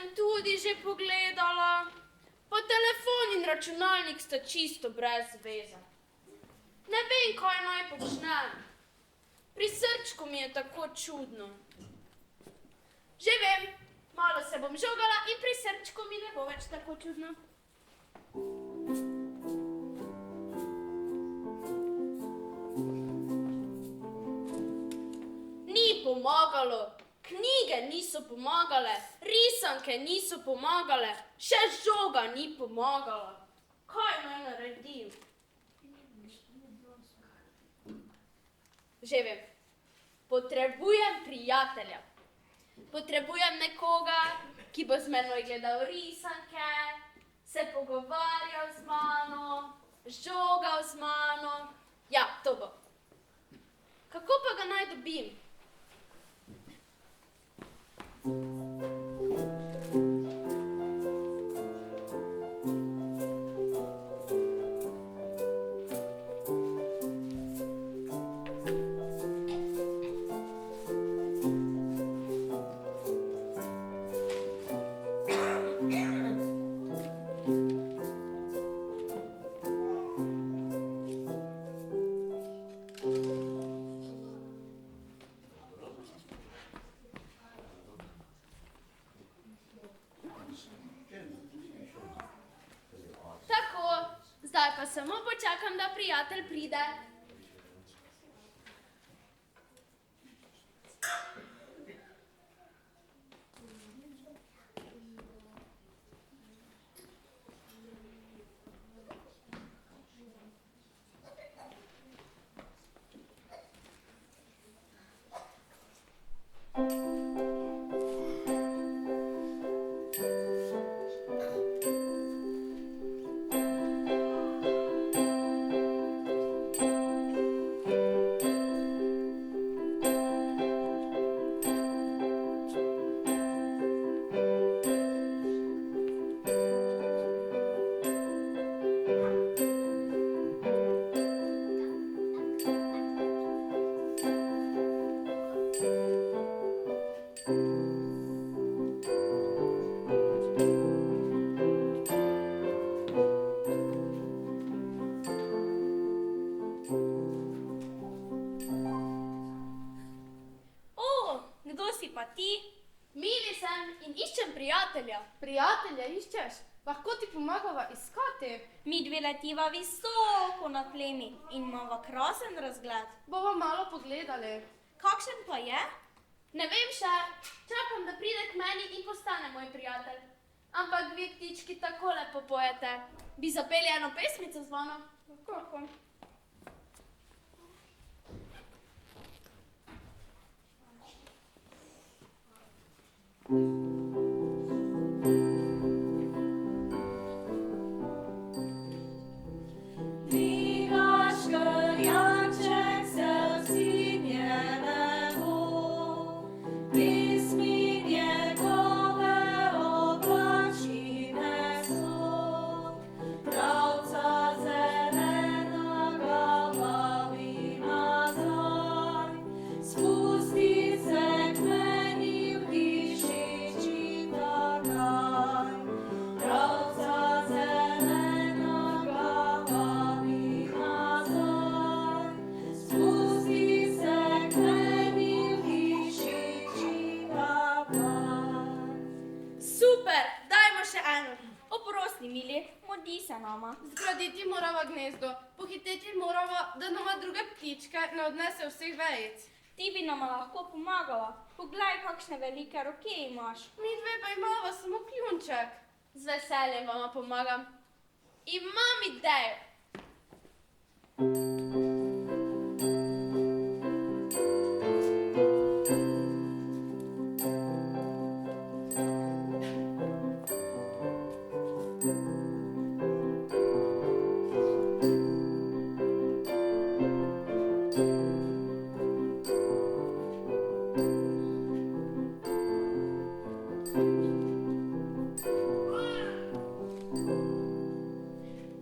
sem tudi že pogledala. Pa telefon in računalnik sta čisto brez veze. Ne vem, kaj naj počnem. Pri srčku mi je tako čudno. Že vem, malo se bom žogala in pri srčku mi ne bo več tako čudno. Ni pomagalo. Knjige niso pomagale, risanke niso pomagale, še žoga ni pomagala. Kaj naj naredim? Že vem. Potrebujem prijatelja. Potrebujem nekoga, ki bo z menoj gledal risanke, se pogovarjal z mano, žogal z mano. Ja, to bo. Kako pa ga naj dobim? Zdaj pa samo počakam, da prijatelj pride. Prijatelja iščeš? Lahko ti pomagava iskati. Mi dve letiva visoko na tlemi in imava krasen razgled. Bova malo pogledali. Kakšen pa je? Ne vem še, čakam, da pride k meni in postane moj prijatelj. Ampak vi ptički tako lepo pojete. Bi zapeli eno pesmico z vano? Kako? Zgraditi morava gnezdo, pohiteti morava, da nama druge ptičke ne odnese vseh vejic. Ti bi nama lahko pomagala. Poglej, kakšne velike roke imaš. Mi dve pa imava samo kljunček. Z veseljem vama pomagam. Imam idejo.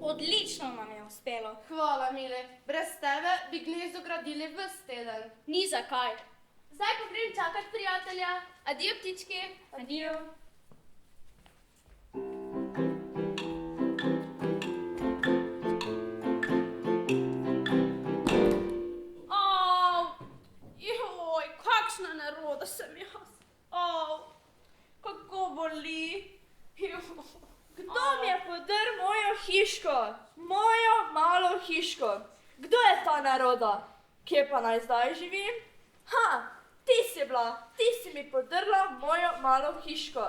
Odlično nam je uspelo. Hvala, mili. Brez tebe bi gnezdo gradili ves teden. Ni zakaj. Zdaj pa grem čakat prijatelja. Adijo, ptički. Adijo. Au, joj, kakšna neroda sem jaz. Au, kako boli. Joj. Kdo mi je podrl mojo hiško? Mojo malo hiško. Kdo je ta naroda? Kje pa naj zdaj živim? Ha, ti si bila, ti si mi podrla mojo malo hiško.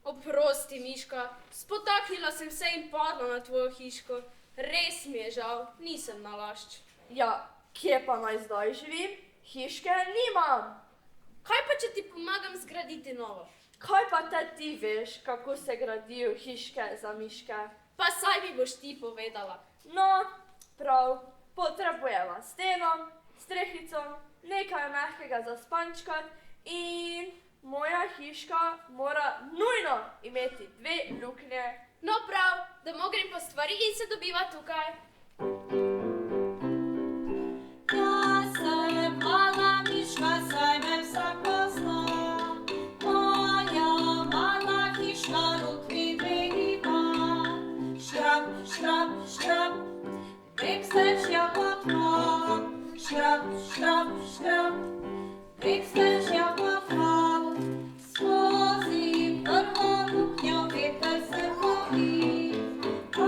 Oprosti, Miška, spotaknila sem se in padla na tvojo hiško. Res mi je žal, nisem nalašč. Ja, kje pa naj zdaj živim? Hiške nimam. Kaj pa, če ti pomagam zgraditi novo? Kaj pa te ti veš, kako se gradijo hiške za miške? Pa saj mi boš ti povedala. No, prav, potrebujeva steno, strehico, nekaj mehkega za spančkat in moja hiška mora nujno imeti 2 luknje. No prav, da grem po stvari in se dobiva tukaj. Ja sem mala miška, saj me vsak pozna. Moja mala hiška luknji 2 ima. Šrab, šrab, šrab, prek stečja potma. Šrab, šrab, šrab, prek stečja potma. Skozi prvo luknjo veter se movi, a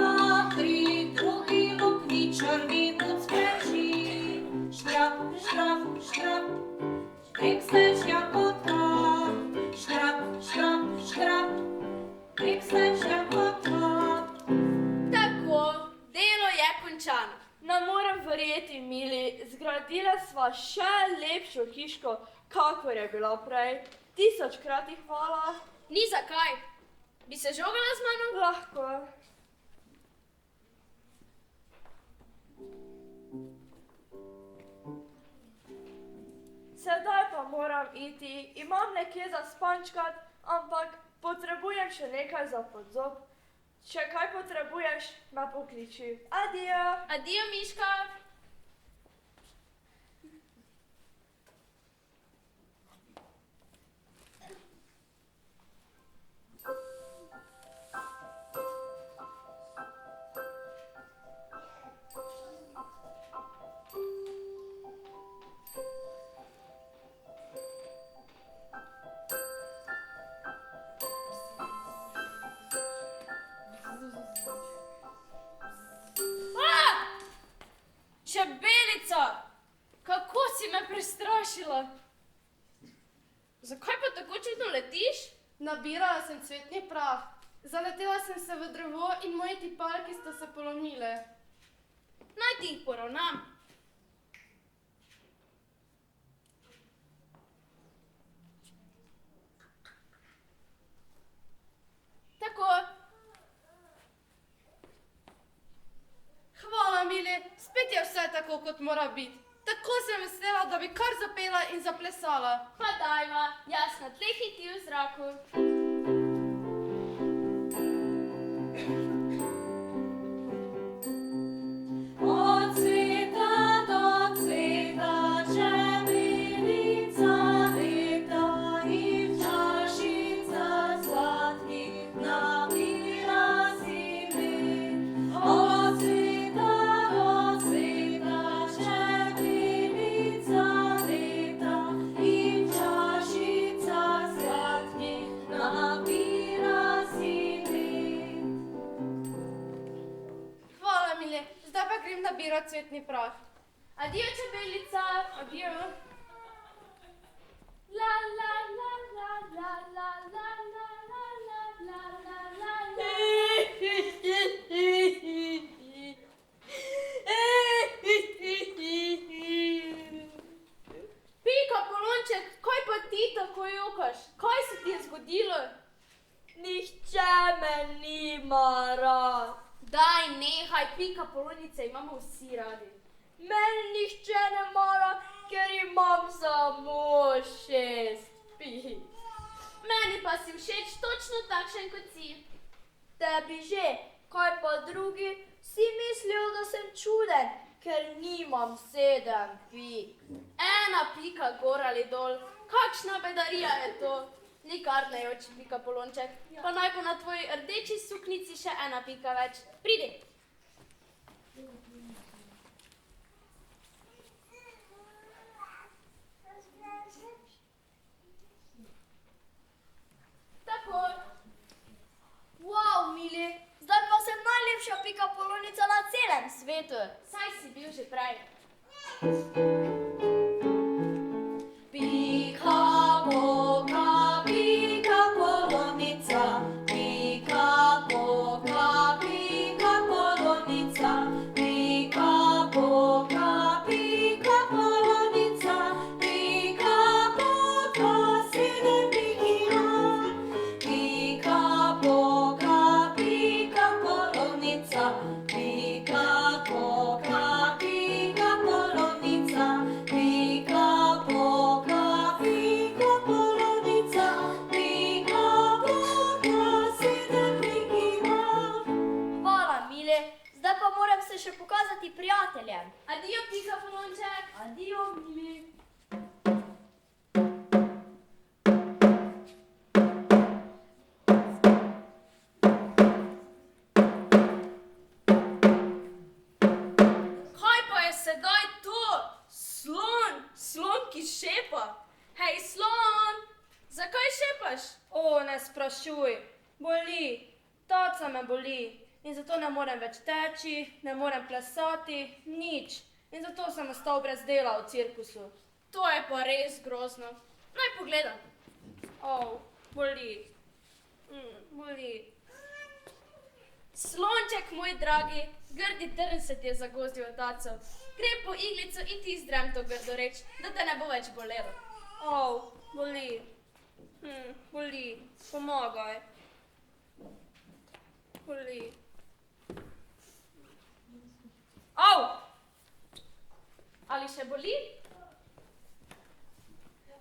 pri drugi luknji črni muc preži. Štrap, štrap, štrap, prek stečja potma. Štrap, štrap, štrap, prek stečja potma. Tako, delo je končano. Ne morem verjeti, mili, zgradila sva še lepšo hiško, kakor je bila prej. 1000-krat ji hvala. Ni zakaj. Bi se žogala z mano? Lahko. Sedaj pa moram iti, imam nekje za spančkat, ampak potrebujem še nekaj za podzob. Če kaj potrebuješ, me pokliči. Adijo. Adijo, Miška. Čebelica! Kako si me prestrašila? Zakaj pa tako čudno letiš? Nabirala sem cvetni prah. Zaletela sem se v drevo in moji tipalki sta se polomile. Naj ti jih poravnam. Tako. Hvala, mili, spet je vse tako, kot mora biti. Tako sem vesela, da bi kar zapela in zaplesala. Pa dajva, jaz na tleh hiti v zraku. Od cveta do cveta, čebelica leta in v čašicah sladkih nabira si med. Od cveta do cveta, čebelica leta in v čašicah sladkih nabira si med. Hvala, mili, zdaj pa grem nabirat cvetni prah. Adijo, čebelica. Adijo. La la la la la la la la la la la la la. Pika, Polonček, kaj pa ti tako jokaš? Kaj se ti je zgodilo? Nihče me nima rad. Daj, nehaj, Pika, Polonice imamo vsi radi. Meni nihče ne mara, ker imam samo 6 pik. Meni pa si všeč točno takšen kot si. Tebi že, kaj pa drugi, vsi mislijo, da sem čuden, ker nimam 7 pik. 1 pika gor ali dol. Kakšna bedarija je to? Nikar ne oči, pika polonček. Pa naj bo na tvoji rdeči suknici še ena pika več. Pridi. Tako. Wow, Mili, zdaj pa sem najlepša pika polonica na celem svetu. Saj si bil že prej. Pika, poka, pika polonica, pika, poka, pika polonica, pika, poka, pika polonica, pika, poka, sedem piki ima. Pika, poka, pika polonica, pika, poka, pika polonica, pika, poka, pika polonica, pika, poka, sedem piki ima. Hvala, Mile. Zdaj pa moram se še pokazati prijateljem. Adijo, pika polonček. Adijo, Mili. Kaj pa je sedaj to? Slon, slon, ki šepa. Hej, slon, zakaj šepaš? O, ne sprašuj, boli, taca me boli in zato ne morem več teči, ne morem plesati, nič. In zato sem ostal brez dela v cirkusu. To je pa res grozno. Naj pogledam. O, boli, boli. Slonček, moj dragi, grdi trn se ti je zagozdil v taco. Gre po iglico in ti izdrem to grdo reč, da te ne bo več bolelo. O, boli, boli, pomagaj. Boli. Au! Ali še boli?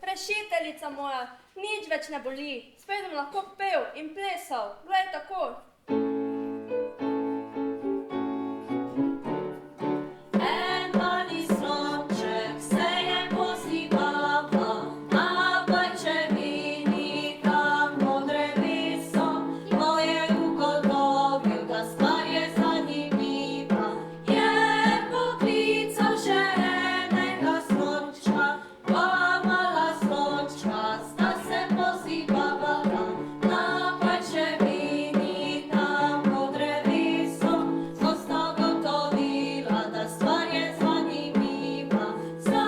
Rešiteljica moja, nič več ne boli. Spet bom lahko pel in plesal. Glej tako. En mali slonček se je posipava, na pajčevini tam pod drevesom. Moje ugotovil, da stvar je zanimiva. Je poklical še enega slončka, dva mala slončka sta se posipavala. Na pajčevini tam pod drevesom sta ugotovila, da stvar je zanimiva. Sta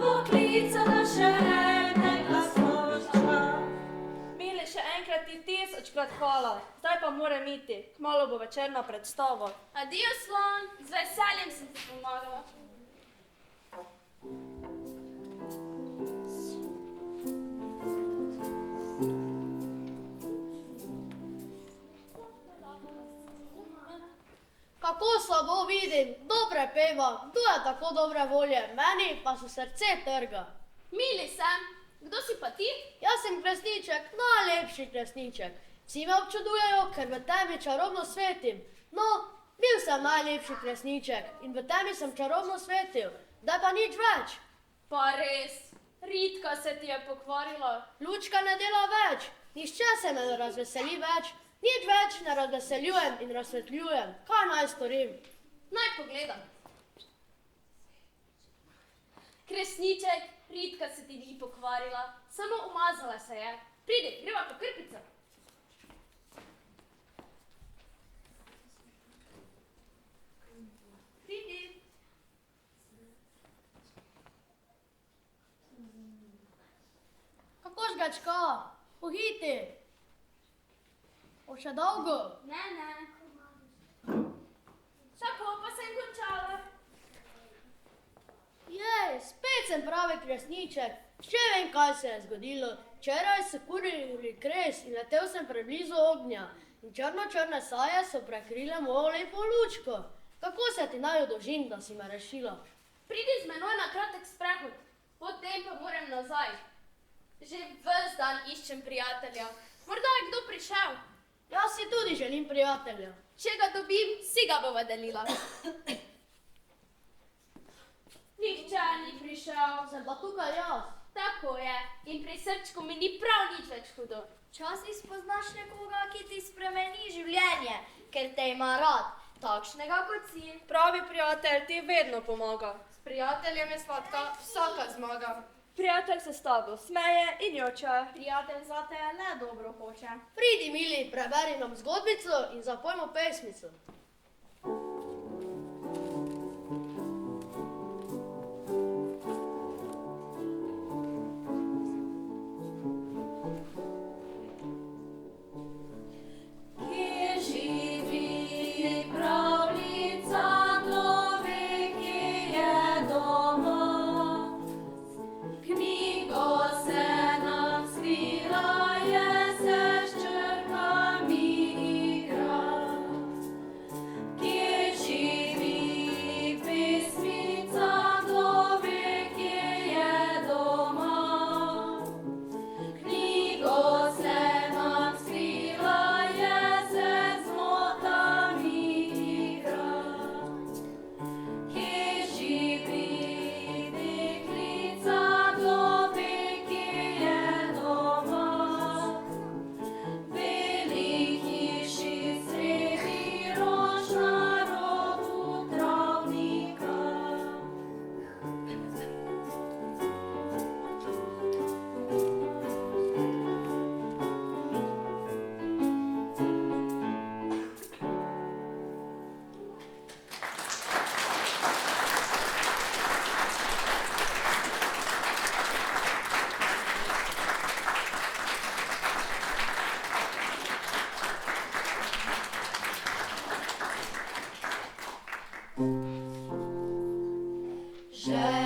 poklicala še enega slončka. Mili, še enkrat ti 1000-krat hvala. Zdaj pa moram iti. Kmalu bo večerna predstava. Adijo, slon, z veseljem sem ti pomagala. Kako slabo vidim, dobre peva, kdo je tako dobre volje, meni pa se srce trga. Mili sem, kdo si pa ti? Jaz sem kresniček, najlepši kresniček. Vsi me občudujejo, ker v temi čarobno svetim. No, bil sem najlepši kresniček in v temi sem čarobno svetil, da pa nič več. Pa res, Ritka se ti je pokvarila. Lučka ne dela več, nihče se me ne razveseli več, nič več ne razveseljujem in razsvetljujem. Kaj naj storim? Naj pogledam. Kresniček, Ritka se ti ni pokvarila, samo umazala se je. Pridi, greva po krpico. Pridi. Kako žgačka? Pohiti. O še dolgo? Ne. Tako, pa sem končala. Jej, spet sem pravi kresniček. Še vem, kaj se je zgodilo. Včeraj so kurili kres in letel sem preblizu ognja. In črne saje so prekrile mojo lepo lučko. Kako se ti naj odožim, da si me rešila? Pridi z menoj na kratek sprehod, potem pa moram nazaj. Že ves dan iščem prijatelja. Morda je kdo prišel. Jaz si tudi želim prijatelja. Če ga dobim, si ga bova delila. Nihče ni prišel. Sem pa tukaj jaz. Tako je. In pri srčku mi ni prav nič več hudo. Včasih spoznaš nekoga, ki ti spremeni življenje, ker te ima rad, takšnega kot si. Pravi prijatelj ti vedno pomaga. S prijateljem je sladka vsaka zmaga. Prijatelj se s tabo smeje in joče. Prijatelj zate le dobro hoče. Pridi, mili, preberi nam zgodbico in zapojmo pesmico. Že